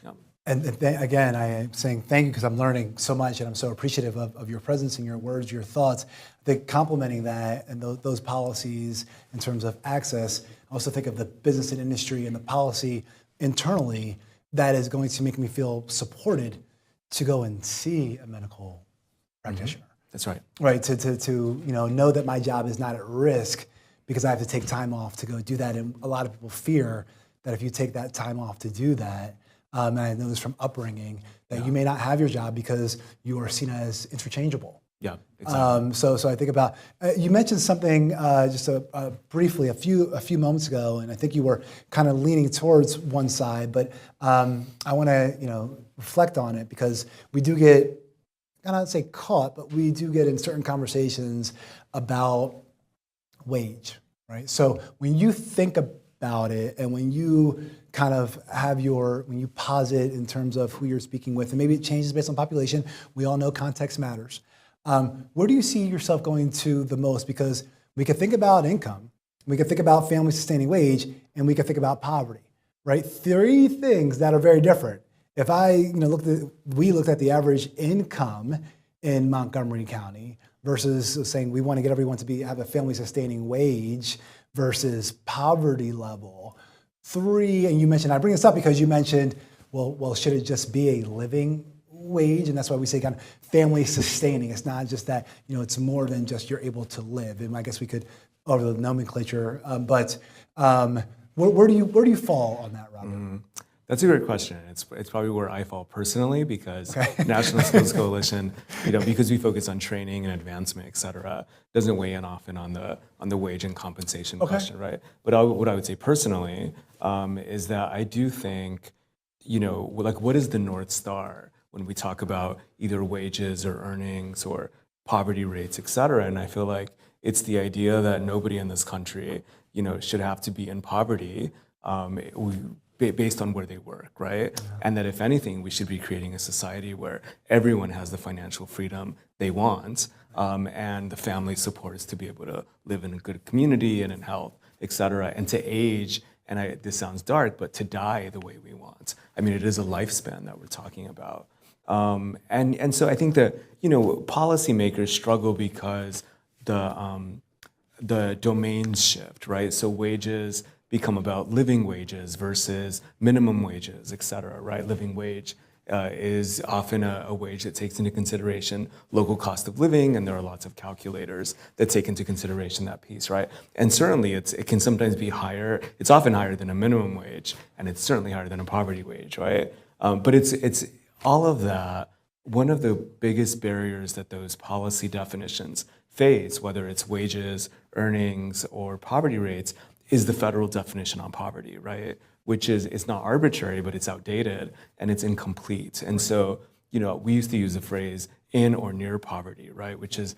Yeah. And again, I am saying thank you because I'm learning so much and I'm so appreciative of your presence and your words, your thoughts. I think complementing that and those policies in terms of access, I also think of the business and industry and the policy internally that is going to make me feel supported to go and see a medical practitioner. That's right. Right, to know that my job is not at risk because I have to take time off to go do that. And a lot of people fear that if you take that time off to do that, and I know this from upbringing, that you may not have your job because you are seen as interchangeable. Yeah, exactly. So I think about, you mentioned something just briefly a few moments ago, and I think you were kind of leaning towards one side, but I want to reflect on it because we do get, I don't say caught, but we do get in certain conversations about wage, right? So when you think about it and when you kind of have when you posit in terms of who you're speaking with, and maybe it changes based on population, we all know context matters. Where do you see yourself going to the most? Because we can think about income, we can think about family sustaining wage, and we can think about poverty, right? Three things that are very different. If we looked at the average income in Montgomery County versus saying we want to get everyone to have a family sustaining wage versus poverty level. Three, and you mentioned, I bring this up because you mentioned, well, should it just be a living wage? And that's why we say kind of family sustaining. It's not just that, it's more than just you're able to live. And I guess we could, over the nomenclature, but where do you fall on that, Robert? Mm-hmm. That's a great question. It's probably where I fall personally because National Skills Coalition, because we focus on training and advancement, et cetera, doesn't weigh in often on the wage and compensation question, right? But what I would say personally is that I do think, what is the North Star when we talk about either wages or earnings or poverty rates, et cetera? And I feel like it's the idea that nobody in this country, should have to be in poverty. Based on where they work, right? Yeah. And that if anything, we should be creating a society where everyone has the financial freedom they want, and the family supports to be able to live in a good community and in health, et cetera, and to age, and this sounds dark, but to die the way we want. I mean, it is a lifespan that we're talking about. And so I think that, policymakers struggle because the domains shift, right? So wages become about living wages versus minimum wages, et cetera, right? Living wage is often a wage that takes into consideration local cost of living, and there are lots of calculators that take into consideration that piece, right? And certainly it can sometimes be higher, it's often higher than a minimum wage, and it's certainly higher than a poverty wage, right? But it's all of that. One of the biggest barriers that those policy definitions face, whether it's wages, earnings, or poverty rates, is the federal definition on poverty, right? Which is, it's not arbitrary, but it's outdated and it's incomplete. And so, we used to use the phrase in or near poverty, right? Which is,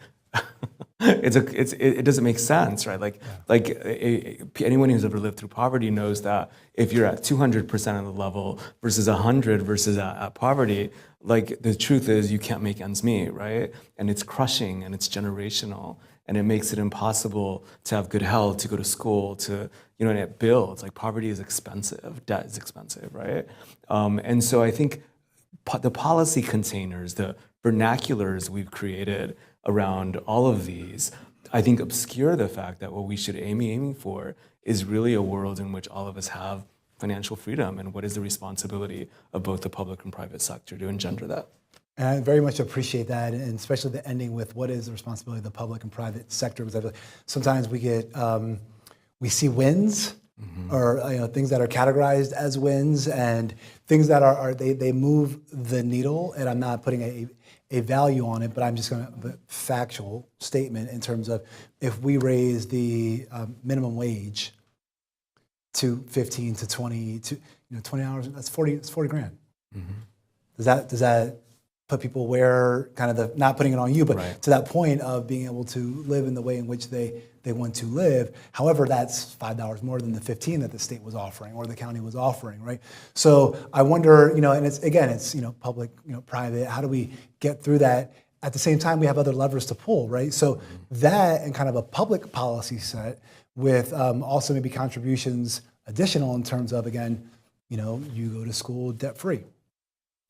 it doesn't make sense, right? Anyone who's ever lived through poverty knows that if you're at 200% of the level versus 100 versus at poverty, the truth is you can't make ends meet, right? And it's crushing and it's generational. And it makes it impossible to have good health, to go to school, and it builds. Poverty is expensive, debt is expensive, right? And so I think the policy containers, the vernaculars we've created around all of these, I think obscure the fact that what we should aiming for is really a world in which all of us have financial freedom, and what is the responsibility of both the public and private sector to engender that. And I very much appreciate that, and especially the ending with what is the responsibility of the public and private sector, because I feel like sometimes we see wins, or things that are categorized as wins, and things that they move the needle. And I'm not putting a value on it, but I'm just going to factual statement in terms of if we raise the minimum wage to 15 to 20 to 20 hours, that's 40. It's 40 grand. Does that put people where kind of the, not putting it on you, but Right. to that point of being able to live in the way in which they want to live. However, that's $5 more than the 15 that the state was offering or the county was offering, right? So I wonder, and it's public, private. How do we get through that? At the same time, we have other levers to pull, right? So that and kind of a public policy set with also maybe contributions additional in terms of, again, you go to school debt free.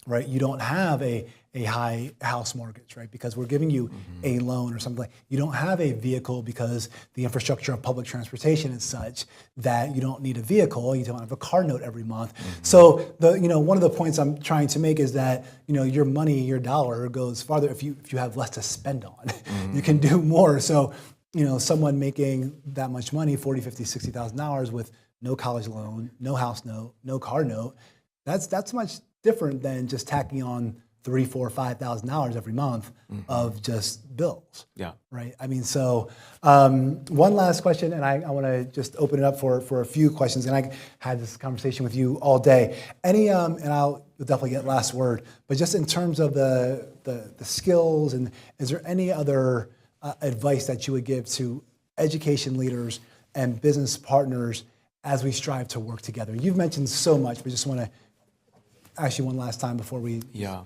Right, you don't have a high house mortgage, right? Because we're giving you a loan or something. You don't have a vehicle because the infrastructure of public transportation is such that you don't need a vehicle. You don't have a car note every month. So one of the points I'm trying to make is that your money, your dollar goes farther if you have less to spend on. You can do more. So someone making that much money, $40,000, $50,000, $60,000 with no college loan, no house note, no car note, that's much different than just tacking on $3,000, $4,000, $5,000 every month of just bills. Yeah. Right. I mean, so one last question, and I want to just open it up for a few questions. And I had this conversation with you all day. And I'll definitely get last word. But just in terms of the skills, and is there any other advice that you would give to education leaders and business partners as we strive to work together? You've mentioned so much, but just want to ask you one last time before we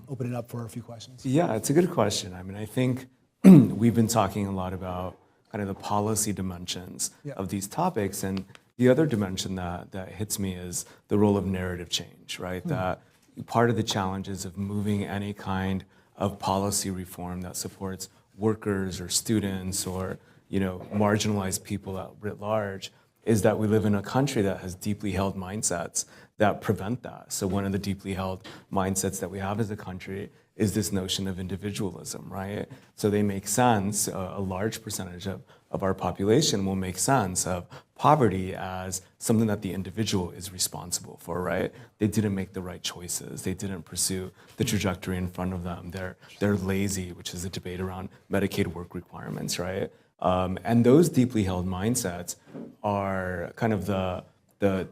open it up for a few questions. Yeah, it's a good question. I mean, I think we've been talking a lot about kind of the policy dimensions of these topics, and the other dimension that hits me is the role of narrative change, right? That part of the challenges of moving any kind of policy reform that supports workers or students or marginalized people writ large is that we live in a country that has deeply held mindsets that prevent that. So one of the deeply held mindsets that we have as a country is this notion of individualism, right? So they make sense, a large percentage of our population will make sense of poverty as something that the individual is responsible for, right? They didn't make the right choices. They didn't pursue the trajectory in front of them. They're lazy, which is a debate around Medicaid work requirements, right? And those deeply held mindsets are kind of the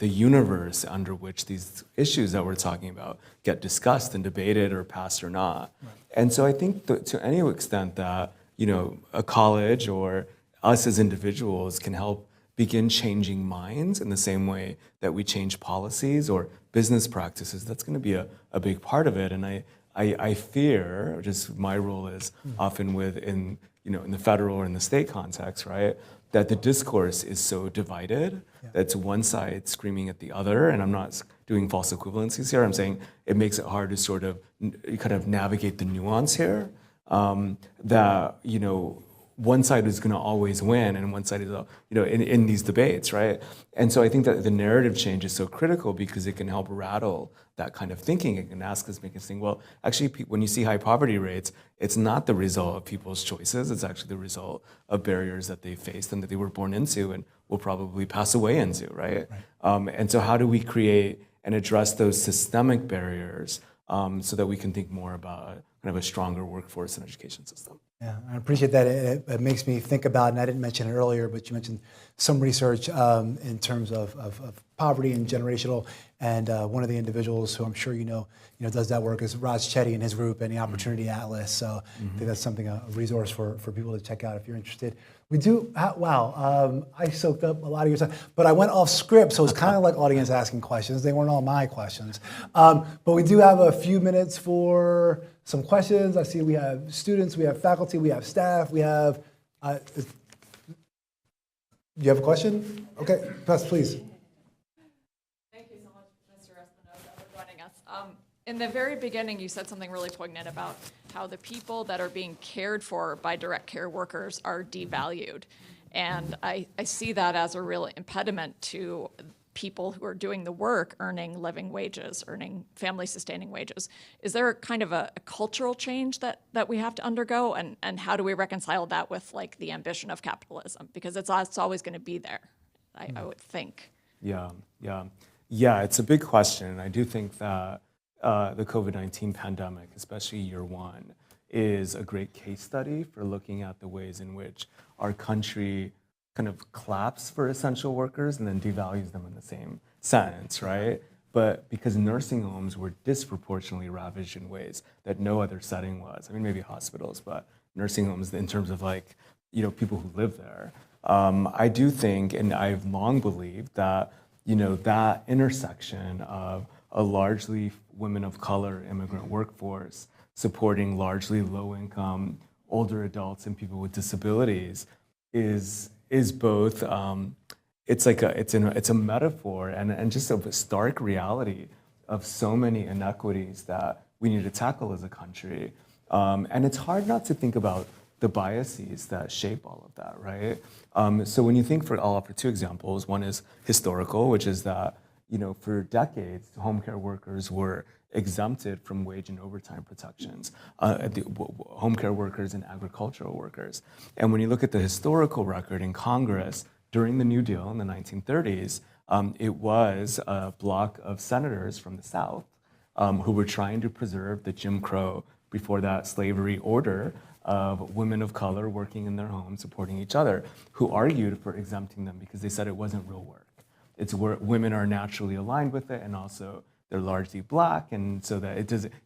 universe under which these issues that we're talking about get discussed and debated or passed or not. Right. And so I think to any extent that a college or us as individuals can help begin changing minds in the same way that we change policies or business practices, that's going to be a big part of it. And I fear, just my role is often in the federal or in the state context, right, that the discourse is so divided that's one side screaming at the other, and I'm not doing false equivalencies here. I'm saying it makes it hard to sort of kind of navigate the nuance here. That one side is going to always win, and one side is in these debates, right? And so I think that the narrative change is so critical because it can help rattle that kind of thinking. It can make us think, well, actually, when you see high poverty rates, it's not the result of people's choices. It's actually the result of barriers that they faced and that they were born into and will probably pass away into, right? And so how do we create and address those systemic barriers so that we can think more about kind of a stronger workforce and education system? Yeah, I appreciate that. It makes me think about, and I didn't mention it earlier, but you mentioned some research in terms of poverty and generational. And one of the individuals who I'm sure does that work is Raj Chetty and his group and the Opportunity Atlas. So I think that's something, a resource for people to check out if you're interested. We do, I soaked up a lot of your time, but I went off script, so it's kind of like audience asking questions. They weren't all my questions. But we do have a few minutes for some questions. I see we have students, we have faculty, we have staff, we have, do you have a question? Okay, please. Thank you so much, Mr. Espinoza, for joining us. In the very beginning, you said something really poignant about how the people that are being cared for by direct care workers are devalued. And I see that as a real impediment to people who are doing the work, earning living wages, earning family-sustaining wages. Is there kind of a cultural change that we have to undergo? And how do we reconcile that with like the ambition of capitalism? Because it's always going to be there, I would think. Yeah, it's a big question. And I do think that the COVID-19 pandemic, especially year one, is a great case study for looking at the ways in which our country kind of claps for essential workers and then devalues them in the same sentence, right? But because nursing homes were disproportionately ravaged in ways that no other setting was. I mean, maybe hospitals, but nursing homes in terms of like, people who live there. I do think, and I've long believed that, that intersection of a largely women of color immigrant workforce supporting largely low-income older adults and people with disabilities is both it's a metaphor and just a stark reality of so many inequities that we need to tackle as a country, and it's hard not to think about the biases that shape all of that, right? So when you think, I'll offer two examples. One is historical, which is that for decades home care workers were exempted from wage and overtime protections, home care workers and agricultural workers. And when you look at the historical record in Congress during the New Deal in the 1930s, it was a block of senators from the South who were trying to preserve the Jim Crow, before that slavery order of women of color working in their homes, supporting each other, who argued for exempting them because they said it wasn't real work. It's where women are naturally aligned with it, and also they're largely black, and so that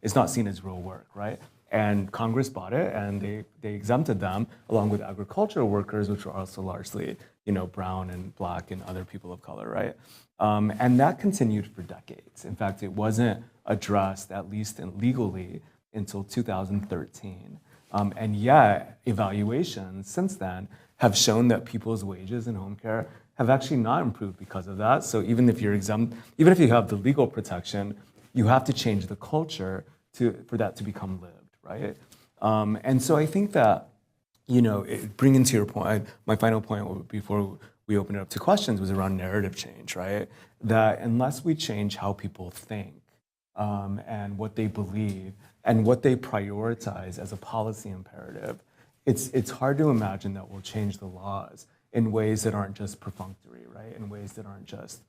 it's not seen as real work, right? And Congress bought it, and they exempted them, along with agricultural workers, which were also largely, brown and black and other people of color, right? And that continued for decades. In fact, it wasn't addressed, at least legally, until 2013. And yet, evaluations since then have shown that people's wages in home care have actually not improved because of that. So even if you're exempt, even if you have the legal protection, you have to change the culture for that to become lived, right? And so I think that, bringing to your point, my final point before we open it up to questions was around narrative change, right? That unless we change how people think and what they believe and what they prioritize as a policy imperative, it's hard to imagine that we'll change the laws in ways that aren't just perfunctory, right? In ways that aren't just,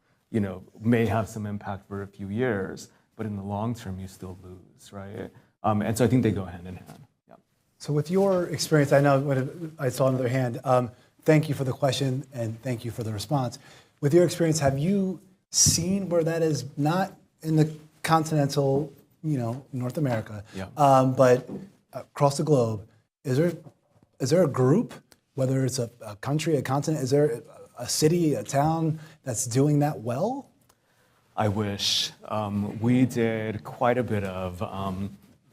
may have some impact for a few years, but in the long term, you still lose, right? And so I think they go hand in hand. Yeah. So with your experience, I know when I saw another hand, thank you for the question and thank you for the response. With your experience, have you seen where that is not in the continental, North America, but across the globe, is there a group, whether it's a country, a continent, is there a city, a town that's doing that well? I wish. We did quite a bit of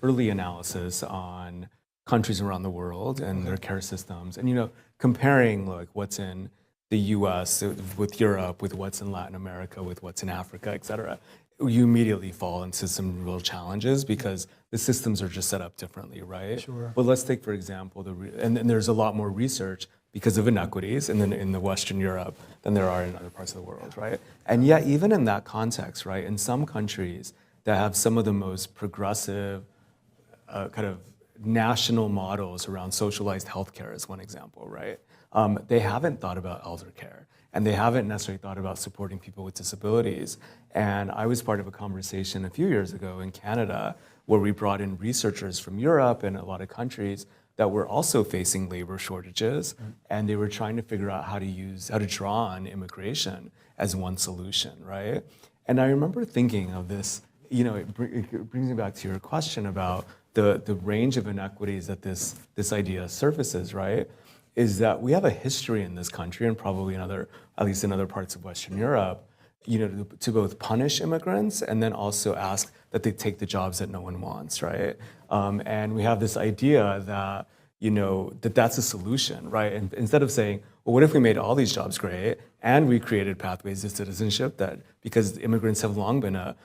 early analysis on countries around the world and their care systems, and comparing like what's in the U.S. with Europe, with what's in Latin America, with what's in Africa, et cetera. You immediately fall into some real challenges because the systems are just set up differently, right? Sure. But let's take, for example, and there's a lot more research because of inequities in the Western Europe than there are in other parts of the world, right? And yet, even in that context, right, in some countries that have some of the most progressive kind of national models around socialized healthcare is one example, right? They haven't thought about elder care, and they haven't necessarily thought about supporting people with disabilities. And I was part of a conversation a few years ago in Canada where we brought in researchers from Europe and a lot of countries that were also facing labor shortages, and they were trying to figure out how to draw on immigration as one solution, right? And I remember thinking of this, it brings me back to your question about the range of inequities that this idea surfaces, right? Is that we have a history in this country and probably at least in other parts of Western Europe, to both punish immigrants and then also ask that they take the jobs that no one wants, right? And we have this idea that, that's a solution, right? And instead of saying, well, what if we made all these jobs great and we created pathways to citizenship that, because immigrants have long been a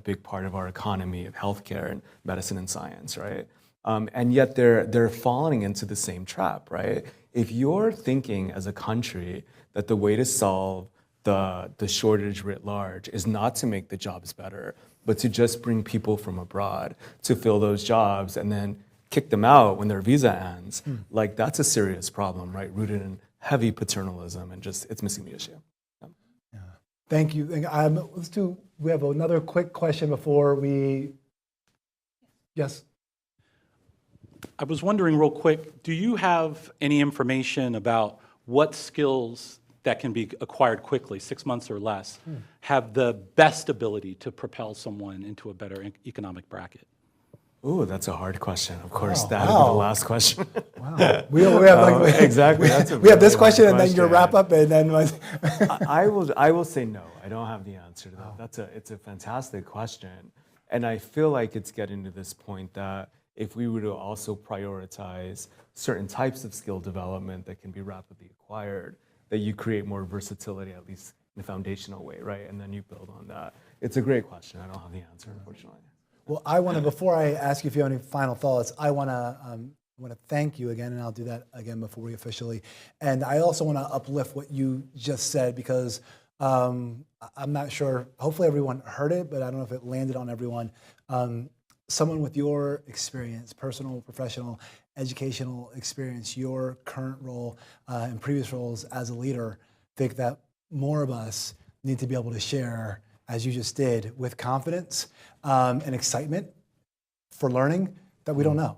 big part of our economy of healthcare and medicine and science, right? And yet they're falling into the same trap, right? If you're thinking as a country that the way to solve the shortage writ large is not to make the jobs better, but to just bring people from abroad to fill those jobs and then kick them out when their visa ends, like that's a serious problem, right? Rooted in heavy paternalism and just, it's missing the issue. Yeah. Thank you. We have another quick question before we, yes? I was wondering real quick, do you have any information about what skills that can be acquired quickly, 6 months or less, have the best ability to propel someone into a better economic bracket? Ooh, that's a hard question. Of course, Wow. that'd be the last question. Wow. We have exactly. That's a we have this really question hard and then your wrap up and then I will say no. I don't have the answer to that. It's a fantastic question, and I feel like it's getting to this point that if we were to also prioritize certain types of skill development that can be rapidly acquired, that you create more versatility, at least in a foundational way, right? And then you build on that. It's a great question. I don't have the answer, unfortunately. Well, I want to, before I ask you if you have any final thoughts, I want to thank you again, and I'll do that again before we officially. And I also want to uplift what you just said because I'm not sure, hopefully everyone heard it, but I don't know if it landed on everyone. Someone with your experience, personal, professional, educational experience, your current role and previous roles as a leader, think that more of us need to be able to share, as you just did, with confidence and excitement for learning that we don't know.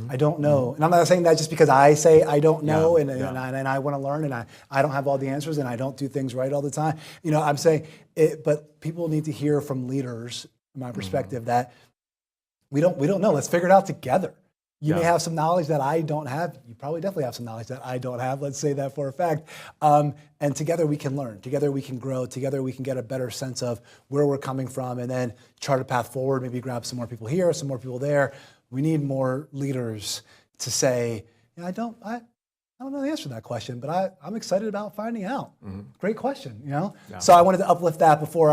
I don't know. And I'm not saying that just because I say I don't know and I want to learn and I don't have all the answers and I don't do things right all the time. You know, I'm saying it, but people need to hear from leaders, in my perspective, that we don't know. Let's figure it out together. You may have some knowledge that I don't have. You probably definitely have some knowledge that I don't have. Let's say that for a fact. And together we can learn. Together we can grow. Together we can get a better sense of where we're coming from and then chart a path forward. Maybe grab some more people here, some more people there. We need more leaders to say, I don't know the answer to that question, but I'm excited about finding out. Great question, you know? Yeah. So I wanted to uplift that before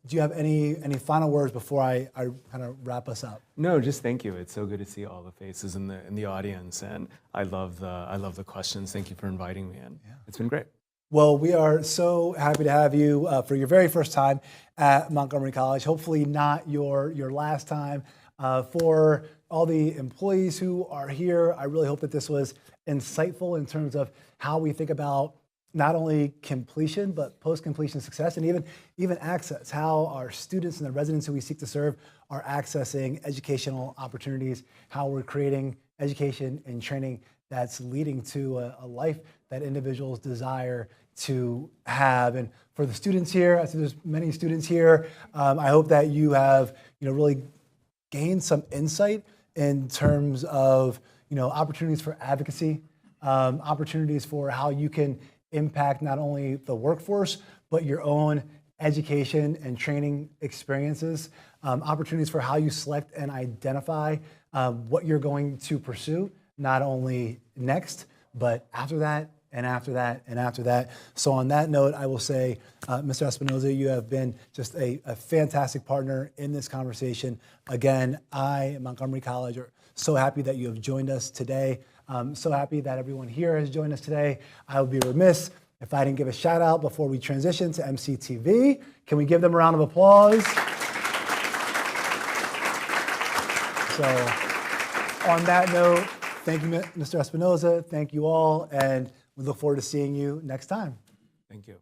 do you have any final words before I kind of wrap us up? No, just thank you. It's so good to see all the faces in the audience, and I love the questions. Thank you for inviting me in. Yeah. It's been great. Well, we are so happy to have you for your very first time at Montgomery College. Hopefully not your last time. For all the employees who are here, I really hope that this was insightful in terms of how we think about not only completion, but post-completion success and even access, how our students and the residents who we seek to serve are accessing educational opportunities, how we're creating education and training that's leading to a life that individuals desire to have. And for the students here, I see there's many students here, I hope that you have really gained some insight in terms of opportunities for advocacy, opportunities for how you can impact not only the workforce, but your own education and training experiences, opportunities for how you select and identify what you're going to pursue, not only next, but after that, and after that, and after that. So on that note, I will say, Mr. Espinoza, you have been just a fantastic partner in this conversation. Again, I at Montgomery College are so happy that you have joined us today. So happy that everyone here has joined us today. I would be remiss if I didn't give a shout out before we transition to MCTV. Can we give them a round of applause? So on that note, thank you, Mr. Espinoza. Thank you all. And we look forward to seeing you next time. Thank you.